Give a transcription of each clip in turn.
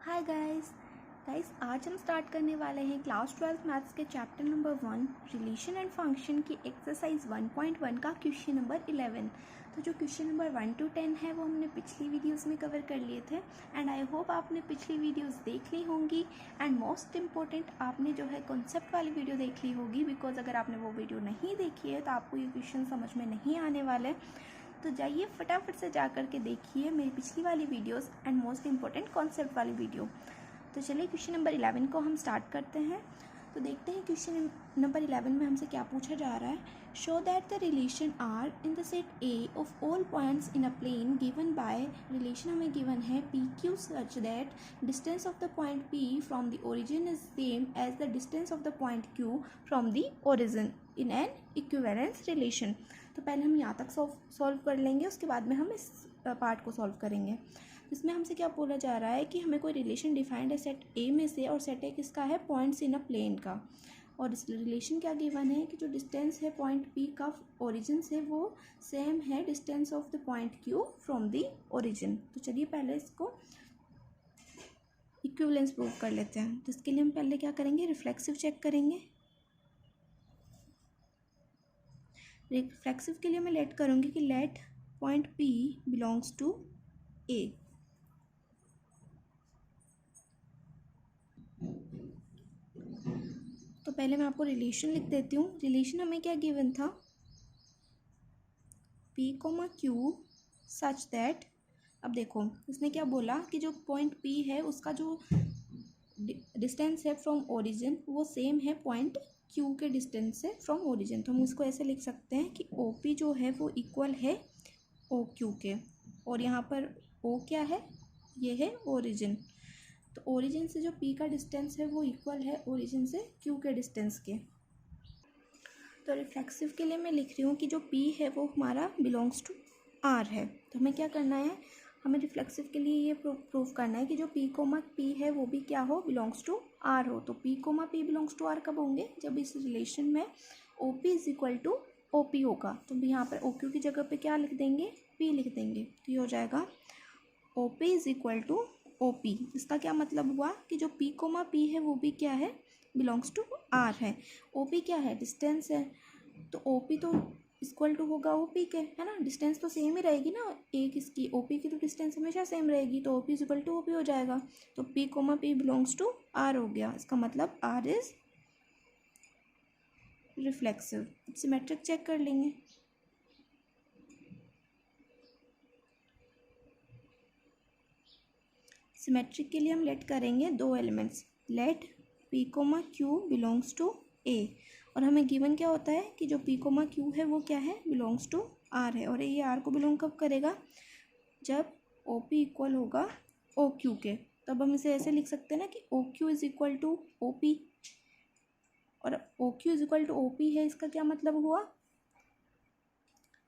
Hi guys आज हम start करने वाले हैं क्लास 12 मैथ्स के chapter number 1 relation and function की एक्सरसाइज 1.1 का क्वेश्चन नंबर 11। तो जो क्वेश्चन नंबर 1 to 10 है वो हमने पिछली वीडियोस में कवर कर लिए थे एंड आई होप आपने पिछली वीडियोस देख ली होंगी एंड मोस्ट इम्पोर्टेंट आपने जो है कॉन्सेप्ट वाली वीडियो देख ली होगी, बिकॉज अगर आपने वो वीडियो नहीं देखी है तो आपको ये क्वेश्चन समझ में नहीं आने वाले। तो जाइए फटाफट से जा कर के देखिए मेरी पिछली वाली videos and most important concept वाली वीडियो। तो चलिए क्वेश्चन नंबर 11 को हम स्टार्ट करते हैं। तो देखते हैं क्वेश्चन नंबर 11 में हमसे क्या पूछा जा रहा है। Show that the relation R in the set A of all points in a plane given by, relation हमें गिवन है P Q such that distance of the point P from the origin is same as the distance of the point Q from the origin in an equivalence relation. तो पहले हम यहाँ तक solve कर लेंगे, उसके बाद में हम इस पार्ट को सॉल्व करेंगे। इसमें हमसे क्या बोला जा रहा है कि हमें कोई रिलेशन डिफाइंड है सेट ए में से, और सेट ए किसका है, पॉइंट्स इन अ प्लेन का। और इस रिलेशन क्या गिवन है कि जो डिस्टेंस है पॉइंट पी का ओरिजिन से वो सेम है distance of the point Q from the origin. तो चलिए पहले इसको इक्विवेलेंस प्रूव कर लेते हैं। तो इसके लिए हम पहले क्या करेंगे, रिफ्लेक्सिव चेक करेंगे। रिफ्लेक्सिव के लिए मैं लेट करूँगी कि let point P belongs to A. तो पहले मैं आपको रिलेशन लिख देती हूँ। रिलेशन हमें क्या गिवन था, P, Q सच दैट, अब देखो इसने क्या बोला कि जो पॉइंट P है उसका जो डिस्टेंस है फ्रॉम ओरिजिन वो सेम है पॉइंट Q के डिस्टेंस से फ्रॉम ओरिजिन। तो हम इसको ऐसे लिख सकते हैं कि OP जो है वो इक्वल है OQ के, और यहाँ पर O क्या है, ये है ओरिजिन। तो ओरिजिन से जो P का डिस्टेंस है वो इक्वल है ओरिजिन से Q के डिस्टेंस के। तो रिफ्लेक्सिव के लिए मैं लिख रही हूँ कि जो P है वो हमारा बिलोंग्स टू R है। तो हमें क्या करना है, हमें रिफ्लेक्सिव के लिए ये प्रूफ करना है कि जो P है वो भी क्या हो, बिलोंग्स टू R हो। तो P बिलोंग्स टू R कब होंगे, जब इस रिलेशन में OP is equal to OP होगा। तो यहाँ पर OQ की जगह पे क्या लिख देंगे, P लिख देंगे। तो ये हो जाएगा OP is equal to OP। इसका क्या मतलब हुआ कि जो P है वो भी क्या है, बिलोंग्स टू R है। OP क्या है, डिस्टेंस है। तो OP तो इक्वल टू होगा OP के, है ना, डिस्टेंस तो सेम ही रहेगी ना, एक इसकी OP की तो डिस्टेंस हमेशा सेम रहेगी। तो OP is equal to OP हो जाएगा। तो P बिलोंग्स टू R हो गया। इसका मतलब R is reflexive. Symmetric check कर लेंगे। सिमेट्रिक के लिए हम लेट करेंगे दो elements, let P, Q belongs to A। और हमें गिवन क्या होता है कि जो P, Q है वो क्या है, बिलोंग्स टू R है। और ये R को बिलोंग कब करेगा, जब OP इक्वल होगा OQ के। तब हम इसे ऐसे लिख सकते हैं ना कि OQ is equal to OP, और OQ is equal to OP है। इसका क्या मतलब हुआ,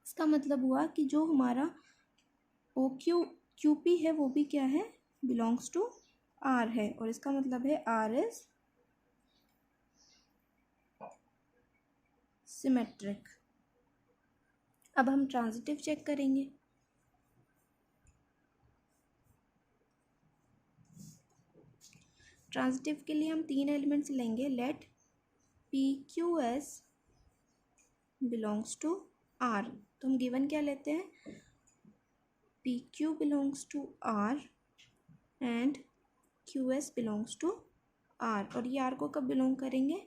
इसका मतलब हुआ कि जो हमारा QP है वो भी क्या है, बिलोंग्स टू R है। और इसका मतलब है R इज सिमेट्रिक। अब हम ट्रांजिटिव चेक करेंगे। ट्रांजिटिव के लिए हम तीन एलिमेंट्स लेंगे, let PQS belongs to R। तो हम गिवन क्या लेते हैं, PQ belongs to R and QS belongs to R। और ये R को कब बिलोंग करेंगे,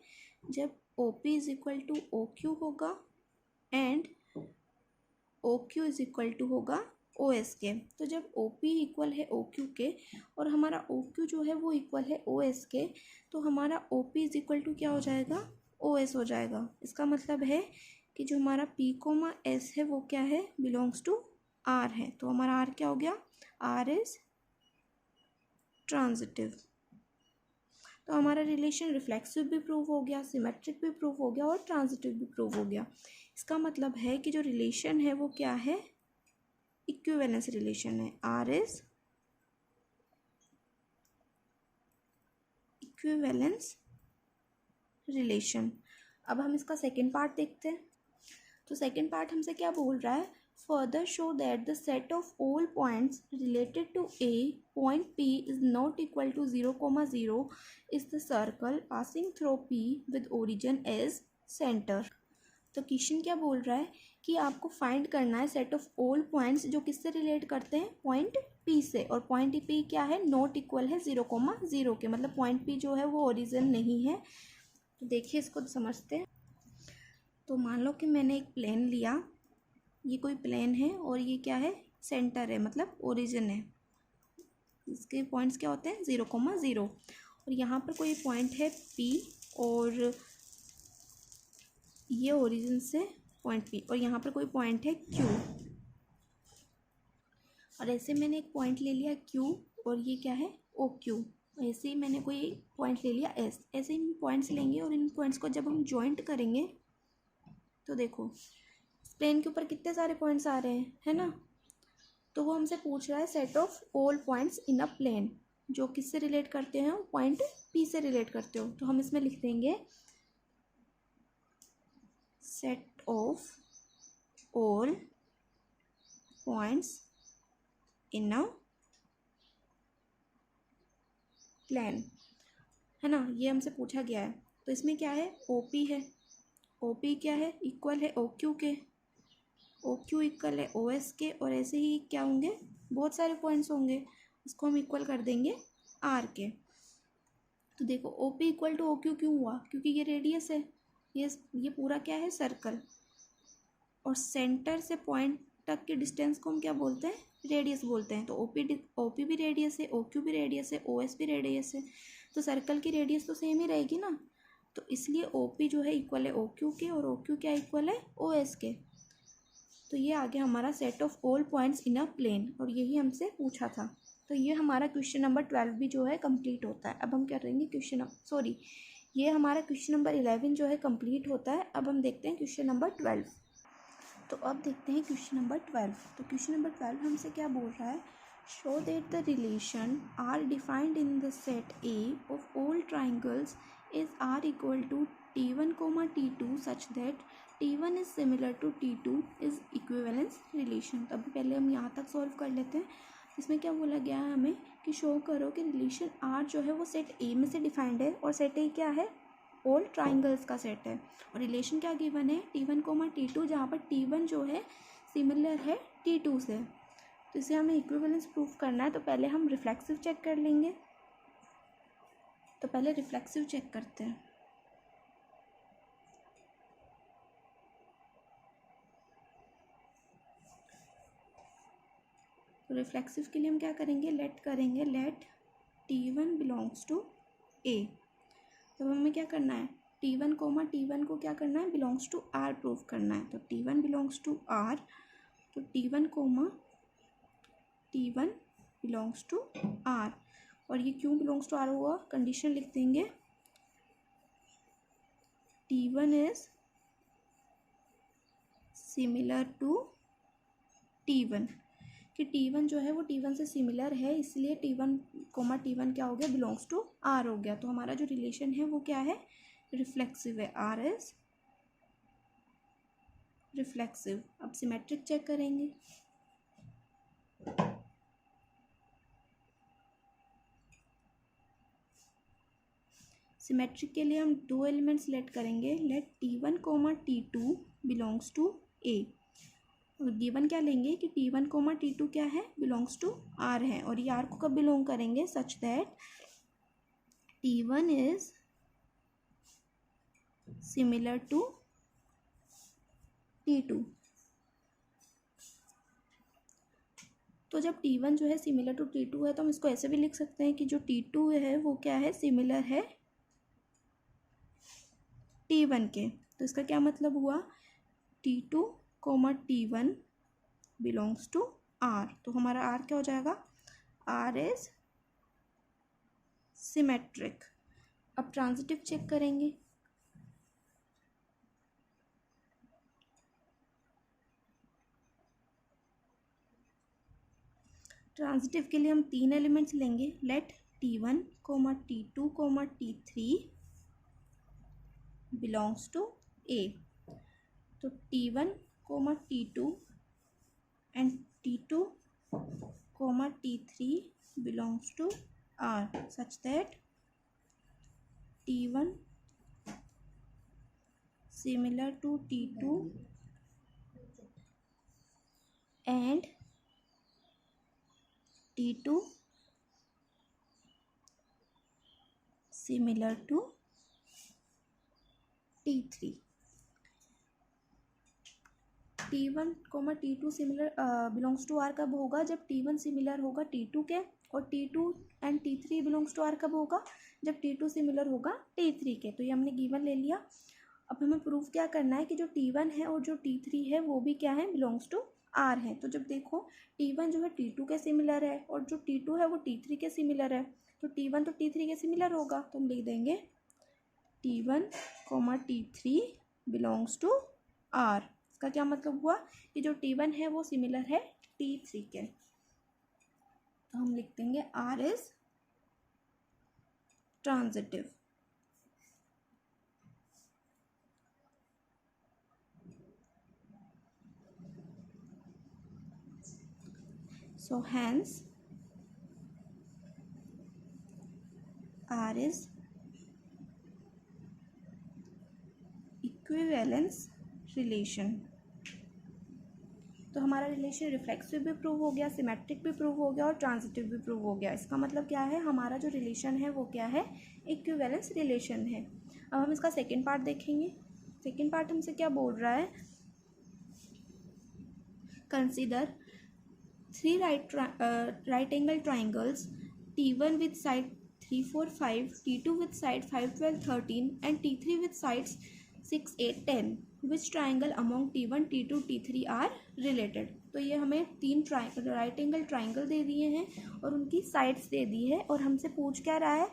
जब OP is equal to OQ होगा and OQ is equal to होगा OS के। तो जब OP इक्वल है OQ के और हमारा OQ जो है वो इक्वल है OS के, तो हमारा OP इज इक्वल टू क्या हो जाएगा, OS हो जाएगा। इसका मतलब है कि जो हमारा P, S है वो क्या है, बिलोंग्स टू R है। तो हमारा R क्या हो गया, R इज ट्रांजिटिव। तो हमारा रिलेशन रिफ्लेक्सिव भी प्रूव हो गया, सिमेट्रिक भी प्रूव हो गया और ट्रांजिटिव भी प्रूव हो गया। इसका मतलब है कि जो रिलेशन है वो क्या है, इक्विवेलेंस रिलेशन है। R is equivalence relation. अब हम इसका सेकेंड पार्ट देखते हैं। तो सेकेंड पार्ट हमसे क्या बोल रहा है, further show that the set of all points related to a point P is not equal to 0, 0 is the circle passing through P with origin as center. तो question क्या बोल रहा है कि आपको फाइंड करना है सेट ऑफ ऑल पॉइंट्स जो किससे रिलेट करते हैं, पॉइंट P से, और पॉइंट P क्या है, नॉट इक्वल है 0, 0 के, मतलब पॉइंट P जो है वो ओरिजिन नहीं है। तो देखिए इसको समझते हैं। तो मान लो कि मैंने एक प्लेन लिया, ये कोई प्लेन है और ये क्या है, सेंटर है, मतलब ओरिजिन है। इसके पॉइंट्स क्या होते हैं, 0, 0, और यहाँ पर कोई पॉइंट है P और ये ओरिजिन से पॉइंट P, और यहाँ पर कोई पॉइंट है Q, और ऐसे मैंने एक पॉइंट ले लिया Q और ये क्या है OQ। ऐसे ही मैंने कोई पॉइंट ले लिया S। ऐसे इन पॉइंट्स लेंगे और इन पॉइंट्स को जब हम जॉइंट करेंगे तो देखो प्लेन के ऊपर कितने सारे पॉइंट्स आ रहे हैं, है ना। तो वो हमसे पूछ रहा है set of all points in a plane, जो किससे रिलेट करते हैं, पॉइंट P से रिलेट करते हो। तो हम इसमें लिख देंगे set of all points in a plane, है ना, ये हमसे पूछा गया है। तो इसमें क्या है, OP है, OP क्या है, इक्वल है OQ के, OQ इक्वल है OS के, और ऐसे ही क्या होंगे, बहुत सारे पॉइंट्स होंगे, इसको हम इक्वल कर देंगे R के। तो देखो OP इक्वल टू OQ क्यों हुआ, क्योंकि ये रेडियस है, ये पूरा क्या है, सर्कल, और सेंटर से पॉइंट तक के डिस्टेंस को हम क्या बोलते हैं, रेडियस बोलते हैं। तो OP भी रेडियस है, OQ भी रेडियस है, OS भी रेडियस है, तो सर्कल की रेडियस तो सेम ही रहेगी ना। तो इसलिए OP जो है इक्वल है OQ के, और OQ क्या इक्वल है OS के। तो ये आ गया हमारा set of all points in a plane, और यही हमसे पूछा था। तो ये हमारा क्वेश्चन नंबर 12 भी जो है कंप्लीट होता है। अब हम क्या करेंगे ये हमारा क्वेश्चन नंबर 11 जो है कंप्लीट होता है। अब हम देखते हैं क्वेश्चन नंबर 12। तो अब देखते हैं क्वेश्चन नंबर 12। तो क्वेश्चन नंबर 12 हमसे क्या बोल रहा है, show that the relation R defined in the set A of all triangles is R equal to T1, T2 such that T1 is similar to T2 is equivalence relation. तो अभी पहले हम यहाँ तक सॉल्व कर लेते हैं। इसमें क्या बोला गया है हमें कि शो करो कि रिलेशन R जो है वो सेट ए में से डिफाइंड है, और सेट ए क्या है, ऑल ट्राइंगल्स का सेट है, और रिलेशन क्या गिवन है, T1, T2, जहाँ पर T1 जो है सिमिलर है T2 से। तो इसे हमें इक्विवेलेंस प्रूफ करना है। तो पहले हम रिफ्लेक्सिव चेक कर लेंगे। तो पहले रिफ्लेक्सिव चेक करते हैं। तो रिफ्लेक्सिव के लिए हम क्या करेंगे, let T1 belongs to A। तो हमें क्या करना है, T1 को क्या करना है, बिलोंग्स टू R प्रूफ करना है। तो T1 बिलोंग्स टू R, तो T1 बिलोंग्स टू R, और ये क्यों बिलोंग्स टू R हुआ, कंडीशन लिख देंगे T1 is similar to T1, कि T1 जो है वो T1 से सिमिलर है, इसलिए T1 क्या हो गया, बिलोंग्स टू R हो गया। तो हमारा जो रिलेशन है वो क्या है, रिफ्लेक्सिव है, R इज रिफ्लेक्सिव। अब सिमेट्रिक चेक करेंगे। सिमेट्रिक के लिए हम दो एलिमेंट्स लेट करेंगे, let T1, T2 belongs to A। Given क्या लेंगे कि T1, T2 क्या है, बिलोंग्स टू R है, और ये R को कब बिलोंग करेंगे, such that T1 is similar to T2। तो जब T1 जो है सिमिलर टू T2 है, तो हम इसको ऐसे भी लिख सकते हैं कि जो T2 है वो क्या है, सिमिलर है T1 के। तो इसका क्या मतलब हुआ, T2, T1 belongs to R। तो हमारा R क्या हो जाएगा, R इज सिमेट्रिक। अब ट्रांजिटिव चेक करेंगे। ट्रांजिटिव के लिए हम तीन एलिमेंट्स लेंगे, late T1, T2, T3 belongs to A। तो T1, T2 and T2, T3 belongs to R such that T1 similar to T2 and T2 similar to T3. T1, T2 similar belongs to R कब होगा? जब T1 similar होगा T2 के, और T2 and T3 belongs to R कब होगा? जब T2 similar होगा T3 के। तो ये हमने गिवन ले लिया। अब हमें प्रूफ क्या करना है कि जो T1 है और जो T3 है वो भी क्या है? बिलोंग्स टू आर है। तो जब देखो T1 जो है T2 के सिमिलर है और जो T2 है वो T3 के सिमिलर है, तो T1 तो T3 के सिमिलर होगा, तो हम लिख देंगे T1, T3 belongs to are. इसका क्या मतलब हुआ कि जो T1 है वो सिमिलर है T3 के। तो हम लिख देंगे R is transitive. So hence R is equivalence relation। तो हमारा रिलेशन रिफ्लेक्सिव भी प्रूव हो गया, सिमेट्रिक भी प्रूव हो गया और ट्रांजिटिव भी प्रूव हो गया। इसका मतलब क्या है? हमारा जो रिलेशन है वो क्या है? इक्विवेलेंस रिलेशन है। अब हम इसका सेकेंड पार्ट देखेंगे। सेकेंड पार्ट हमसे क्या बोल रहा है? Consider three right angle triangles T1 with side 3, 4, 5, T2 with side 5, 12, 13 and T3 with sides 6, 8, 10. Which triangle among T1, T2, T3 are related? तो ये हमें तीन राइट एंगल ट्राइंगल दे दिए हैं और उनकी साइड्स दे दी है, और हमसे पूछ क्या रहा है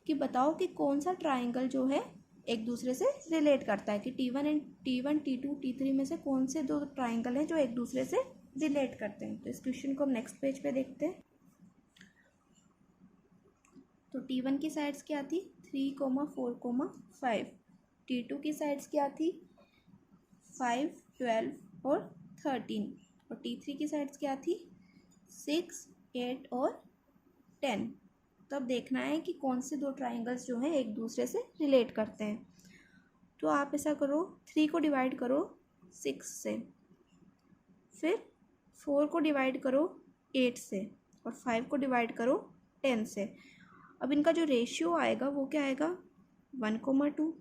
कि बताओ कि कौन सा ट्राइंगल जो है एक दूसरे से रिलेट करता है, कि T1, T2, T3 में से कौन से दो ट्राइंगल हैं जो एक दूसरे से रिलेट करते हैं। तो इस क्वेश्चन को हम नेक्स्ट पेज पे देखते हैं। तो T1 की साइड्स क्या थी? 3, 4, 5। T2 की साइड्स क्या थी? 5, 12 और 13। और T3 की साइड्स क्या थी? 6, 8 और 10। तो अब देखना है कि कौन से दो ट्राइंगल्स जो हैं एक दूसरे से रिलेट करते हैं। तो आप ऐसा करो, 3 को डिवाइड करो 6 से, फिर 4 को डिवाइड करो 8 से, और 5 को डिवाइड करो 10 से। अब इनका जो रेशियो आएगा वो क्या आएगा? 1,2,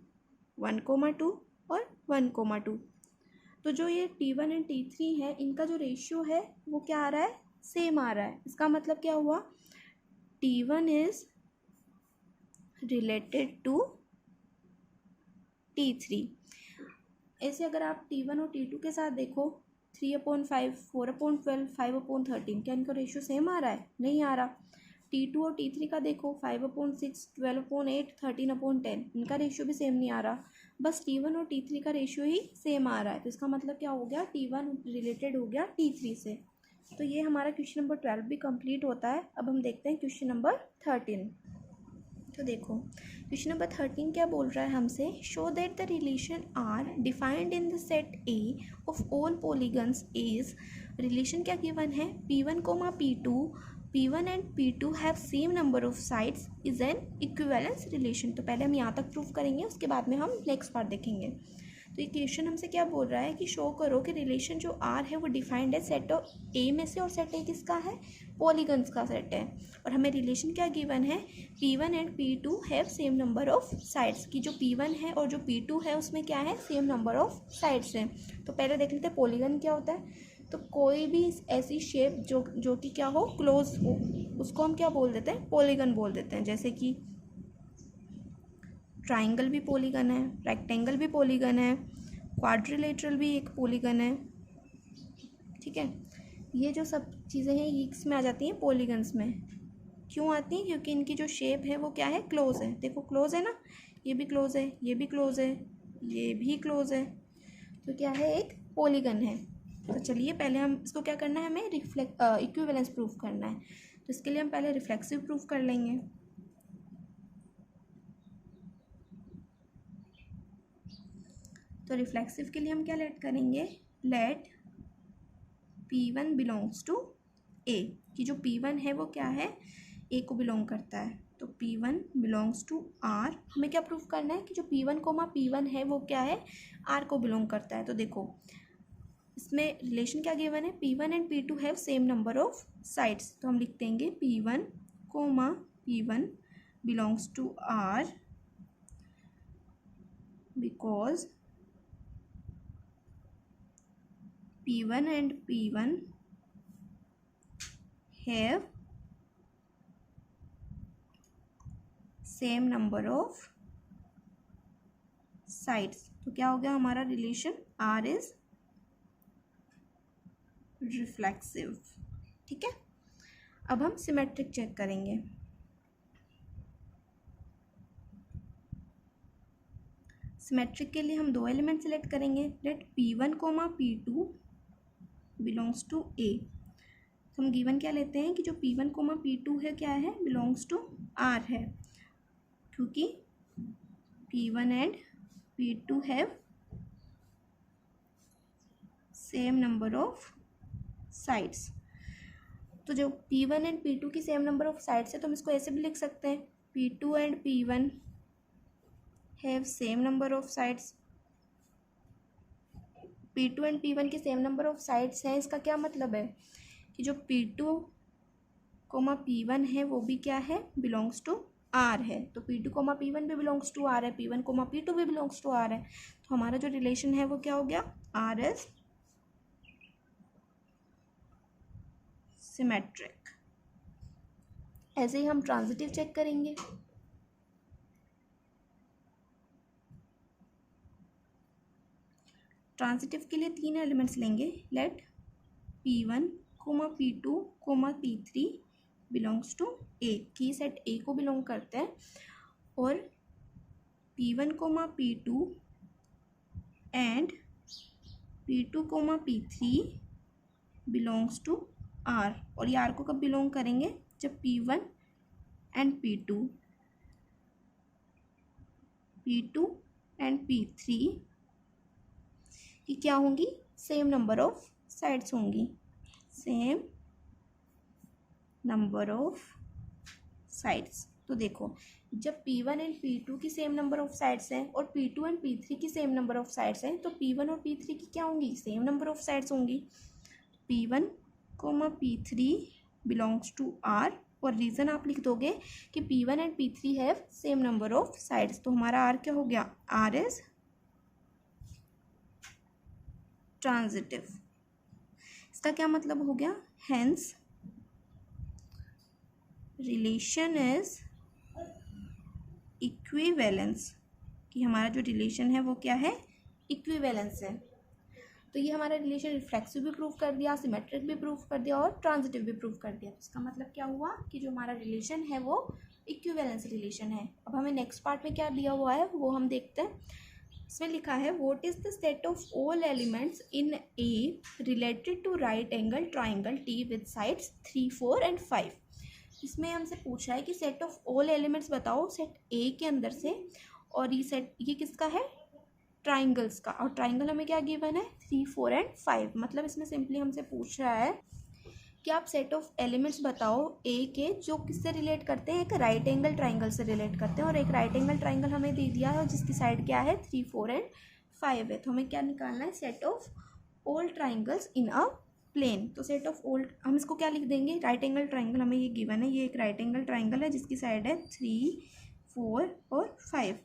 1,2 और 1,2। तो जो ये T1 एंड T3 है इनका जो रेशियो है वो क्या आ रहा है? सेम आ रहा है। इसका मतलब क्या हुआ? T1 is related to T3। ऐसे अगर आप T1 और T2 के साथ देखो, 3/5, 4/12, 5/13, क्या इनका रेशियो सेम आ रहा है? नहीं आ रहा। T2 और T3 का देखो, 5/6, 12/8, 13/10, इनका रेशियो भी सेम नहीं आ रहा। बस T1 और T3 का रेशियो ही सेम आ रहा है। तो इसका मतलब क्या हो गया? T1 रिलेटेड हो गया T3 से। तो ये हमारा क्वेश्चन नंबर 12 भी कंप्लीट होता है। अब हम देखते हैं क्वेश्चन नंबर 13। तो देखो क्वेश्चन नंबर 13 क्या बोल रहा है हमसे? Show that the relation R defined in the set A of all polygons is. Relation क्या गिवन है? P1, P2, P1 and P2 have same number of sides is an equivalence relation. तो पहले हम यहाँ तक प्रूव करेंगे, उसके बाद में हम नेक्स्ट पार्ट देखेंगे। तो ये क्वेश्चन हमसे क्या बोल रहा है कि शो करो कि रिलेशन जो आर है वो डिफाइंड है सेट ऑफ ए में से, और सेट ए किसका है? पॉलीगन्स का सेट है। और हमें रिलेशन क्या गिवन है? P1 and P2 have same number of sides, की जो P1 है और जो P2 है उसमें क्या है? सेम नंबर ऑफ साइड्स हैं। तो पहले देख लेते हैं पॉलीगन क्या होता है। तो कोई भी ऐसी शेप जो कि क्या हो? क्लोज हो, उसको हम क्या बोल देते हैं? पॉलीगन बोल देते हैं। जैसे कि ट्राइंगल भी पॉलीगन है, रेक्टेंगल भी पॉलीगन है, क्वाड्रिलेटरल भी एक पॉलीगन है। ठीक है, ये जो सब चीज़ें हैं ये इसमें आ जाती हैं पॉलीगन्स में। क्यों आती हैं? क्योंकि इनकी जो शेप है वो क्या है? क्लोज है। देखो क्लोज है ना, ये भी क्लोज है, ये भी क्लोज है, ये भी क्लोज है। तो क्या है? एक पॉलीगन है। तो चलिए पहले हम इसको क्या करना है? हमें इक्विवेलेंस प्रूफ करना है। तो इसके लिए हम पहले रिफ्लेक्सिव प्रूफ कर लेंगे। तो रिफ्लेक्सिव के लिए हम क्या लेट करेंगे? लेट P1 बिलोंग्स टू ए, कि जो P1 है वो क्या है, ए को बिलोंग करता है। तो P1 बिलोंग्स टू आर, हमें क्या प्रूफ करना है कि जो P1 P1 है वो क्या है, आर को बिलोंग करता है। तो देखो इसमें रिलेशन क्या गिवन है, P1 and P2 have same number of sides. तो हम लिख देंगे P1 P1 belongs to R because P1 and P1 have same number of sides। तो क्या हो गया हमारा रिलेशन, R is रिफ्लेक्सिव। ठीक है, अब हम सिमेट्रिक चेक करेंगे। सिमेट्रिक के लिए हम दो एलिमेंट सेलेक्ट करेंगे। Let P1 P2 belongs to A. तो हम गिवन क्या लेते हैं कि जो P1 P2 है क्या है, बिलोंग्स टू R है, क्योंकि P1 and P2 have same number of sides. तो जो P1 एंड P2 की सेम नंबर ऑफ साइड्स है तो हम इसको ऐसे भी लिख सकते हैं, P2 and P1 have same number of sides. P2 and P1 के सेम नंबर ऑफ साइड्स हैं, इसका क्या मतलब है कि जो P2 P1 है वो भी क्या है, बिलोंग्स टू R है। तो P2 P1 भी बिलोंग्स टू R है, P1 P2 भी बिलोंग्स टू R है। तो हमारा जो रिलेशन है वो क्या हो गया, R इज सिमेट्रिक। ऐसे ही हम ट्रांजिटिव चेक करेंगे। ट्रांजिटिव के लिए तीन एलिमेंट्स लेंगे। Late P1 P2 P3 belongs to ए, की सेट ए को बिलोंग करते हैं, और P1 P2 and P2 P3 belongs to R। और ये R को कब बिलोंग करेंगे, जब P1 and P2 and P3 की क्या होंगी, सेम नंबर ऑफ साइड्स होंगी, सेम नंबर ऑफ साइड्स। तो देखो जब P1 एंड P2 की सेम नंबर ऑफ साइड्स हैं और P2 एंड P3 की सेम नंबर ऑफ साइड्स हैं, तो P1 और P3 की क्या होंगी, सेम नंबर ऑफ साइड्स होंगी। P1 P3 belongs to R, और रीज़न आप लिख दोगे कि P1 and P3 have same number of sides. तो हमारा R क्या हो गया, R इज ट्रांजिटिव। इसका क्या मतलब हो गया, हेंस रिलेशन इज इक्विवेलेंस, कि हमारा जो रिलेशन है वो क्या है, इक्विवेलेंस है। तो ये हमारा रिलेशन रिफ्लेक्सिव भी प्रूव कर दिया, सिमेट्रिक भी प्रूव कर दिया और ट्रांजिटिव भी प्रूव कर दिया। इसका मतलब क्या हुआ कि जो हमारा रिलेशन है वो इक्विवेलेंस रिलेशन है। अब हमें नेक्स्ट पार्ट में क्या दिया हुआ है वो हम देखते हैं। इसमें लिखा है what is the set of all elements in A related to right angle triangle T with sides 3, 4 and 5। इसमें हमसे पूछा है कि सेट ऑफ ऑल एलिमेंट्स बताओ सेट ए के अंदर से, और ये सेट ये किसका है, ट्राइंगल्स का, और ट्राइंगल हमें क्या गिवन है, 3, 4 एंड 5। मतलब इसमें सिंपली हमसे पूछ रहा है कि आप सेट ऑफ एलिमेंट्स बताओ ए के जो किससे रिलेट करते हैं, एक राइट एंगल ट्राइंगल से रिलेट करते हैं, और एक राइट एंगल ट्राइंगल हमें दे दिया है और जिसकी साइड क्या है, 3, 4 एंड 5 है। तो हमें क्या निकालना है, set of all triangles in a plane. तो सेट ऑफ ऑल, हम इसको क्या लिख देंगे, राइट एंगल ट्राइंगल हमें ये गिवन है, ये एक राइट एंगल ट्राइंगल है जिसकी साइड है 3, 4 और 5।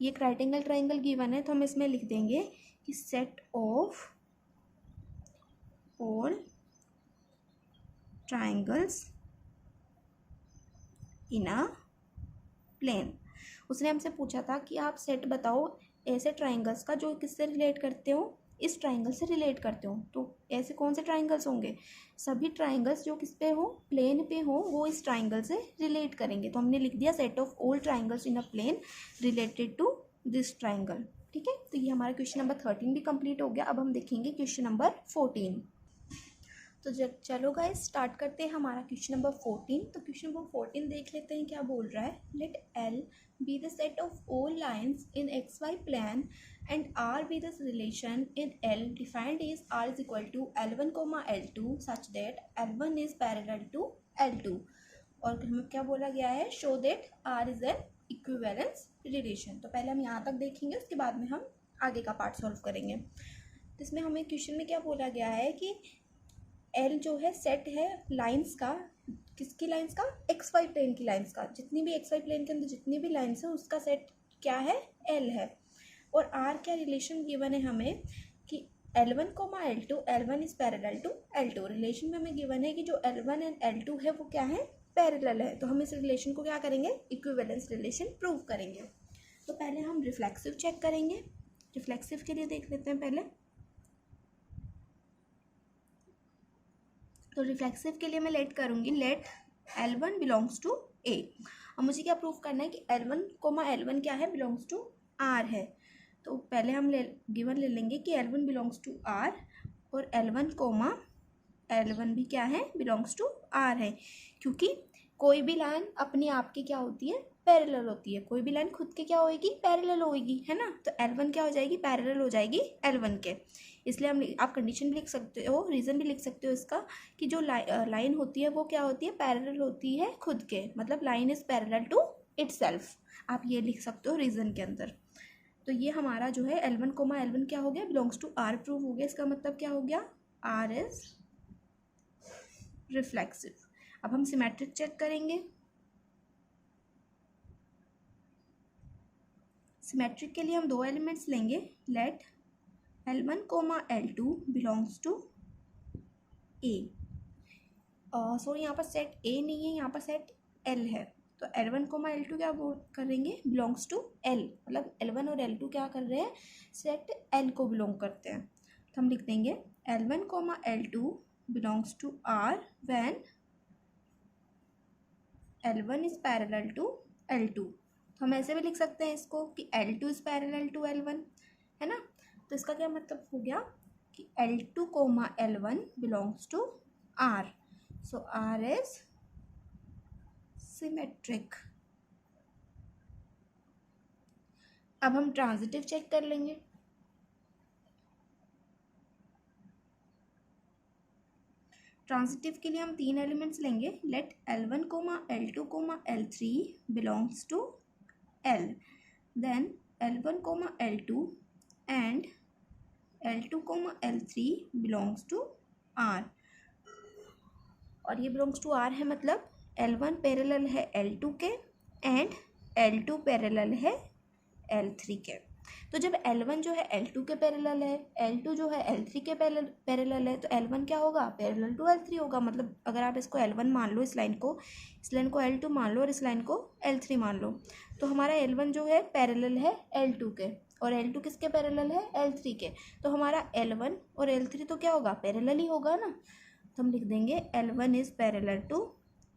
ये एक राइट एंगल ट्राइंगल गिवन है, तो हम इसमें लिख देंगे कि set of all triangles in a plane. उसने हमसे पूछा था कि आप सेट बताओ ऐसे ट्राइंगल्स का जो किससे रिलेट करते हो, इस ट्राइंगल से रिलेट करते हो। तो ऐसे कौन से ट्राइंगल्स होंगे, सभी ट्राइंगल्स जो किस पे हो, प्लेन पे हो, वो इस ट्राइंगल से रिलेट करेंगे। तो हमने लिख दिया set of all triangles in a plane related to this triangle. ठीक है, तो ये हमारा क्वेश्चन नंबर 13 भी कंप्लीट हो गया। अब हम देखेंगे क्वेश्चन नंबर 14। तो जब चलो गाइस स्टार्ट करते हैं हमारा क्वेश्चन नंबर 14। तो क्वेश्चन नंबर 14 देख लेते हैं क्या बोल रहा है। Let L be the set of all lines in XY plane and R be this relation in L defined is R is equal to L1, L2 such that L1 is parallel to L2. और हमें क्या बोला गया है, show that R is an equivalence relation. तो पहले हम यहाँ तक देखेंगे, उसके बाद में हम आगे का पार्ट सॉल्व करेंगे. तो इसमें हमें क्वेश्चन में क्या बोला गया है कि L जो है सेट है लाइंस का, किसकी लाइंस का, एक्स वाई प्लेन की लाइंस का. जितनी भी एक्स वाई प्लेन के अंदर जितनी भी लाइंस है उसका सेट क्या है, L है. और R क्या रिलेशन गिवन है हमें कि L1, L2 L1 is parallel to L2. Relation में हमें गिवन है कि जो L1 एंड L2 है वो क्या है, पैरेलल है. तो हम इस रिलेशन को क्या करेंगे, इक्विवेलेंस रिलेशन प्रूव करेंगे. तो पहले हम रिफ्लेक्सिव चेक करेंगे. रिफ्लेक्सिव के लिए देख लेते हैं पहले. तो रिफ्लेक्सिव के लिए मैं लेट करूँगी, late L1 belongs to A. अब मुझे क्या प्रूव करना है कि L1 क्या है, बिलोंग्स टू R है. तो पहले हम गिवन ले लेंगे कि L1 बिलोंग्स टू R और L1 भी क्या है, बिलोंग्स टू R है. क्योंकि कोई भी लाइन अपने आप की क्या होती है, पैरेलल होती है. कोई भी लाइन खुद के क्या होएगी, पैरेलल होएगी, है ना. तो L1 क्या हो जाएगी, पैरेलल हो जाएगी L1 के. इसलिए आप कंडीशन भी लिख सकते हो, रीज़न भी लिख सकते हो इसका कि जो लाइन होती है वो क्या होती है, पैरेलल होती है खुद के. मतलब line is parallel to itself. आप ये लिख सकते हो रीज़न के अंदर. तो ये हमारा जो है L1 क्या हो गया, बिलोंग्स टू R प्रूव हो गया. इसका मतलब क्या हो गया, R इज रिफ्लेक्सिव. अब हम सिमेट्रिक चेक करेंगे. सिमेट्रिक के लिए हम दो एलिमेंट्स लेंगे. Let L1, L2 belongs to A. Sorry यहाँ पर सेट A नहीं है, यहाँ पर सेट L है. तो L1, L2 क्या करेंगे, बिलोंग्स टू L. मतलब L1 और L2 क्या कर रहे हैं, सेट L को बिलोंग करते हैं. तो हम लिख देंगे L1, L2 belongs to R when L1 is parallel to L2. तो हम ऐसे भी लिख सकते हैं इसको कि L2 is parallel to L1, है ना. तो इसका क्या मतलब हो गया कि L2, L1 belongs to R. So R is symmetric. अब हम ट्रांजिटिव चेक कर लेंगे. ट्रांजिटिव के लिए हम तीन एलिमेंट्स लेंगे. Let L1, L2, L3 belongs to L. Then L1, L2 and L2, L3 belongs to R. और ये बिलोंग्स टू R है, मतलब L1 पैरेलल है L2 के एंड L2 पैरेलल है L3 के. तो जब L1 जो है L2 के पैरेलल है, L2 जो है L3 के पैरेलल है, तो L1 क्या होगा, पैरेलल टू L3 होगा. मतलब अगर आप इसको L1 मान लो, इस लाइन को L2 मान लो और इस लाइन को L3 मान लो, तो हमारा L1 जो है पैरेलल है L2 के और L2 किसके पैरेलल है, L3 के. तो हमारा L1 और L3 तो क्या होगा, पैरेलल ही होगा ना. तो हम लिख देंगे L1 is parallel to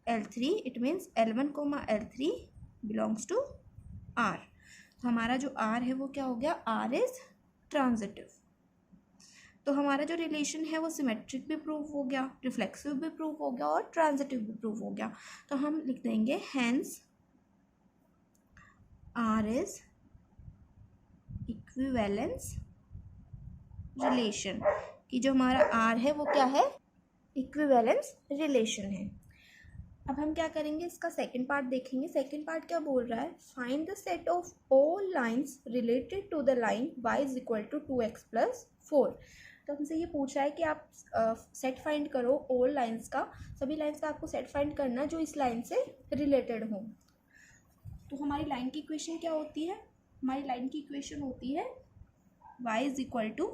L3. It means L1, L3 belongs to R. तो हमारा जो R है वो क्या हो गया, R इज ट्रांजिटिव. तो हमारा जो रिलेशन है वो सिमेट्रिक भी प्रूव हो गया, रिफ्लेक्सिव भी प्रूव हो गया और ट्रांजिटिव भी प्रूव हो गया. तो हम लिख देंगे hence R is equivalence relation. कि जो हमारा R है वो क्या है, इक्विवेलेंस रिलेशन है. अब हम क्या करेंगे, इसका सेकंड पार्ट देखेंगे. सेकंड पार्ट क्या बोल रहा है, find the set of all lines related to the line y is equal to 2x plus 4. तो हमसे ये पूछ रहा है कि आप सेट फाइंड करो ऑल लाइंस का, सभी लाइंस का आपको सेट फाइंड करना जो इस लाइन से रिलेटेड हो. तो हमारी लाइन की इक्वेशन क्या होती है, हमारी लाइन की इक्वेशन होती है y is equal to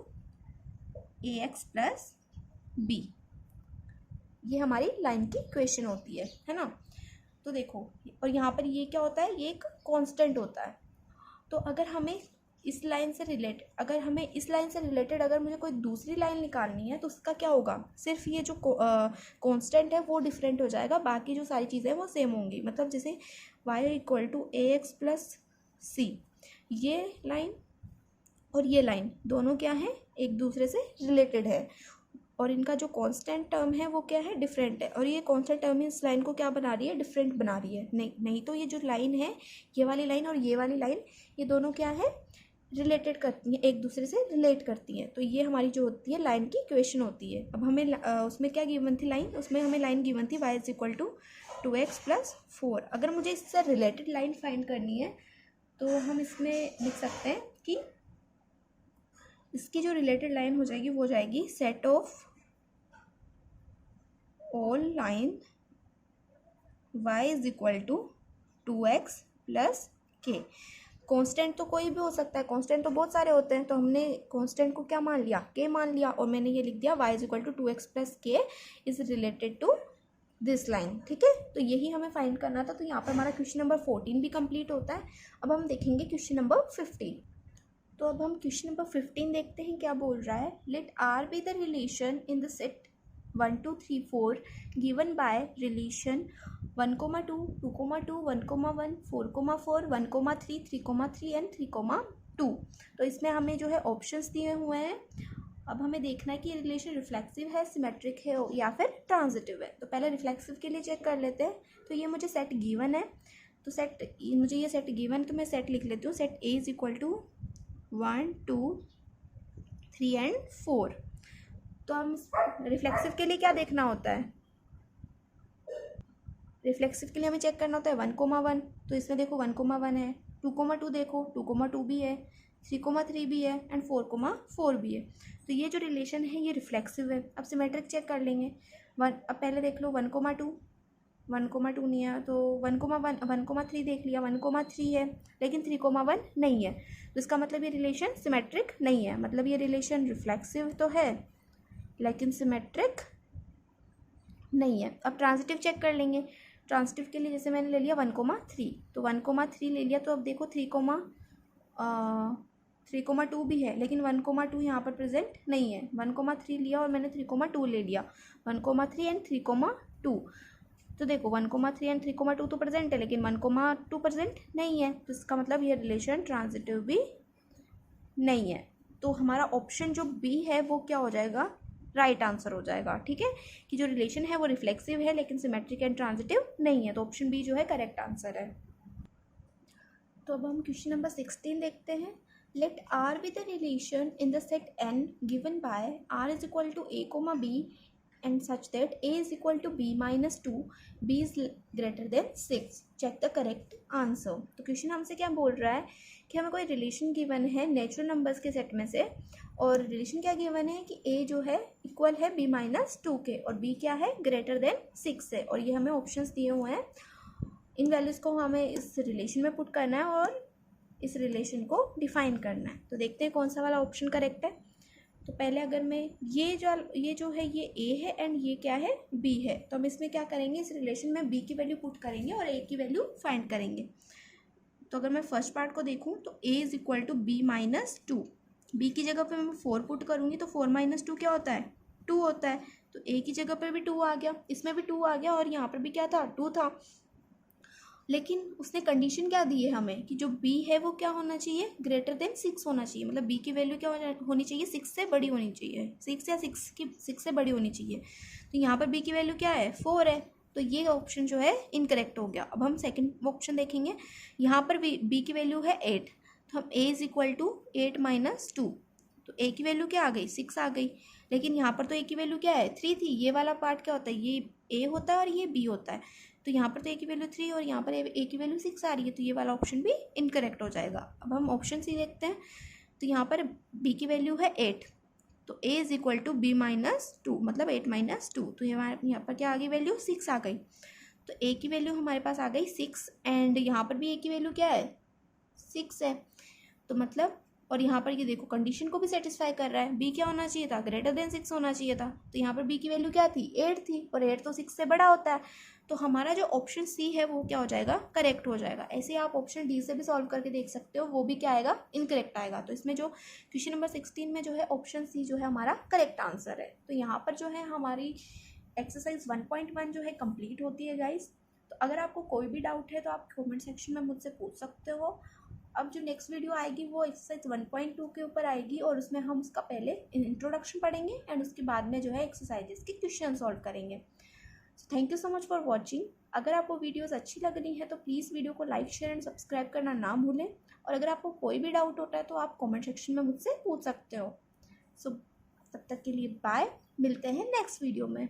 ax plus b. ये हमारी लाइन की इक्वेशन होती है ना. तो देखो, और यहाँ पर ये क्या होता है, ये एक कांस्टेंट होता है. तो अगर हमें इस लाइन से रिलेटेड अगर मुझे कोई दूसरी लाइन निकालनी है तो उसका क्या होगा, सिर्फ ये जो कांस्टेंट है वो डिफरेंट हो जाएगा, बाकी जो सारी चीज़ें वो सेम होंगी. मतलब जैसे y equal to ax plus c, ये लाइन और ये लाइन दोनों क्या है, एक दूसरे से रिलेटेड है और इनका जो कांस्टेंट टर्म है वो क्या है, डिफरेंट है. और ये कांस्टेंट टर्म इस लाइन को क्या बना रही है, डिफरेंट बना रही है. नहीं तो ये जो लाइन है, ये वाली लाइन और ये वाली लाइन, ये दोनों क्या है, रिलेटेड करती हैं, एक दूसरे से रिलेट करती हैं। तो ये हमारी जो होती है लाइन की इक्वेशन होती है। अब हमें उसमें क्या गिवन थी लाइन, उसमें हमें लाइन गिवन थी y is equal to 2x + 4। अगर मुझे इससे रिलेटेड लाइन फाइंड करनी है तो हम इसमें लिख सकते हैं कि इसकी जो रिलेटेड लाइन हो जाएगी वो हो जाएगी set of all line y is equal to 2x + k। Constant तो कोई भी हो सकता है, कांस्टेंट तो बहुत सारे होते हैं, तो हमने कांस्टेंट को क्या मान लिया, k मान लिया, और मैंने ये लिख दिया y is equal to 2x + k is related to this line. ठीक है, तो यही हमें फाइंड करना था। तो यहाँ पर हमारा क्वेश्चन नंबर 14 भी कंप्लीट होता है। अब हम देखेंगे क्वेश्चन नंबर 15। तो अब हम क्वेश्चन नंबर 15 देखते हैं क्या बोल रहा है। Let r be the relation in the set 1 2 3 4 given by relation 1, 2, 2, 2, 1, 1, 4, 4, 1, 3, 3, and 3, 2। तो इसमें हमें जो है ऑप्शंस दिए हुए हैं। अब हमें देखना है कि ये रिलेशन रिफ्लेक्सिव है, सिमेट्रिक है या फिर ट्रांजिटिव है। तो पहले रिफ्लेक्सिव के लिए चेक कर लेते हैं। तो ये मुझे सेट गिवन है, तो मुझे ये सेट गिवन, तो मैं सेट लिख लेती हूँ। Set A is equal to 1, 2, 3 and 4। तो हम रिफ्लेक्सिव के लिए क्या देखना होता है, रिफ्लेक्सिव के लिए हमें चेक करना होता है 1, 1। तो इसमें देखो 1, 1 है, 2, 2 देखो 2, 2 भी है, 3, 3 भी है एंड 4, 4 भी है। तो ये जो रिलेशन है ये रिफ्लेक्सिव है। अब सिमेट्रिक चेक कर लेंगे। अब पहले देख लो 1, 2, 1, 2 नहीं है, तो 1, 3 देख लिया, 1, 3 है, लेकिन 3, 1 नहीं है। तो इसका मतलब ये रिलेशन सिमेट्रिक नहीं है, मतलब ये रिलेशन रिफ्लेक्सिव तो है लेकिन सिमेट्रिक नहीं है। अब ट्रांजिटिव चेक कर लेंगे। ट्रांजिटिव के लिए जैसे मैंने ले लिया 1, 3, तो 1, 3 ले लिया, तो अब देखो 3, 2 भी है, लेकिन 1, 2 यहाँ पर प्रेजेंट नहीं है। 1, 3 लिया और मैंने 3, 2 ले लिया, 1, 3 एंड 3, 2। तो देखो 1, 3 एंड 3, 2 तो प्रेजेंट है, लेकिन 1, 2 प्रेजेंट नहीं है। तो इसका मतलब ये रिलेशन ट्रांजिटिव भी नहीं है। तो हमारा ऑप्शन जो बी है वो क्या हो जाएगा, राइट आंसर हो जाएगा। ठीक है, कि जो रिलेशन है वो रिफ्लेक्सिव है लेकिन सिमेट्रिक एंड ट्रांजिटिव नहीं है। तो ऑप्शन बी जो है करेक्ट आंसर है। तो अब हम क्वेश्चन नंबर 16 देखते हैं। Let R be the relation in the set N given by R is equal to A comma B and such that a is equal to b minus 2, b is greater than 6. check the correct answer। तो question हमसे क्या बोल रहा है कि हमें कोई relation given है नेचुरल नंबर्स के सेट में से, और रिलेशन क्या गिवन है कि a जो है इक्वल है b माइनस 2 के और b क्या है ग्रेटर देन 6 है, और ये हमें ऑप्शंस दिए हुए हैं। इन वैल्यूज़ को हमें इस रिलेशन में पुट करना है और इस रिलेशन को डिफाइन करना है। तो देखते हैं कौन सा वाला ऑप्शन करेक्ट है। तो पहले अगर मैं ये जो है ये a है एंड ये क्या है b है, तो हम इसमें क्या करेंगे, इस रिलेशन में b की वैल्यू पुट करेंगे और a की वैल्यू फाइंड करेंगे। तो अगर मैं फर्स्ट पार्ट को देखूं तो a is equal to b minus 2, b की जगह पे मैं 4 पुट करूंगी तो 4 माइनस 2 क्या होता है, 2 होता है। तो a की जगह पर भी 2 आ गया, इसमें भी 2 आ गया और यहाँ पर भी क्या था, 2 था। लेकिन उसने कंडीशन क्या दी है हमें कि जो b है वो क्या होना चाहिए, ग्रेटर देन 6 होना चाहिए। मतलब b की वैल्यू क्या होनी चाहिए, 6 से बड़ी होनी चाहिए, 6 या 6 से बड़ी होनी चाहिए। तो यहाँ पर b की वैल्यू क्या है, 4 है। तो ये ऑप्शन जो है इनकरेक्ट हो गया। अब हम सेकंड ऑप्शन देखेंगे। यहाँ पर b की वैल्यू है 8, तो हम a is equal to 8 minus 2, तो a की वैल्यू क्या आ गई, 6 आ गई। लेकिन यहाँ पर तो a की वैल्यू क्या है, 3 थी। ये वाला पार्ट क्या होता है, ये a होता है और ये b होता है। तो यहाँ पर तो a की वैल्यू 3 और यहाँ पर a की वैल्यू 6 आ रही है, तो ये वाला ऑप्शन भी इनकरेक्ट हो जाएगा। अब हम ऑप्शन सी देखते हैं। तो यहाँ पर b की वैल्यू है 8, तो a is equal to b minus 2, मतलब 8 माइनस 2। तो यहाँ पर क्या आ गई वैल्यू, 6 आ गई। तो a की वैल्यू हमारे पास आ गई 6 एंड यहाँ पर भी a की वैल्यू क्या है, 6 है। तो मतलब, और यहाँ पर ये देखो कंडीशन को भी सेटिस्फाई कर रहा है, b क्या होना चाहिए था, ग्रेटर देन 6 होना चाहिए था। तो यहाँ पर b की वैल्यू क्या थी, 8 थी, और 8 तो 6 से बड़ा होता है। तो हमारा जो ऑप्शन सी है वो क्या हो जाएगा, करेक्ट हो जाएगा। ऐसे आप ऑप्शन डी से भी सॉल्व करके देख सकते हो, वो भी क्या आएगा, इनकरेक्ट आएगा। तो इसमें जो क्वेश्चन नंबर 16 में जो है ऑप्शन सी जो है हमारा करेक्ट आंसर है। तो यहाँ पर जो है हमारी एक्सरसाइज 1.1 जो है कंप्लीट होती है गाइज। तो अगर आपको कोई भी डाउट है तो आप कमेंट सेक्शन में मुझसे पूछ सकते हो। अब जो नेक्स्ट वीडियो आएगी वो एक्सरसाइज 1.2 के ऊपर आएगी और उसमें हम उसका पहले इंट्रोडक्शन पढ़ेंगे एंड उसके बाद में जो है एक्सरसाइजेस के क्वेश्चन सॉल्व करेंगे। Thank you so much for watching. अगर आपको वीडियोस अच्छी लग रही है तो प्लीज़ वीडियो को लाइक शेयर एंड सब्सक्राइब करना ना भूलें। और अगर आपको कोई भी डाउट होता है तो आप कमेंट सेक्शन में मुझसे पूछ सकते हो। सो तब तक के लिए बाय, मिलते हैं नेक्स्ट वीडियो में।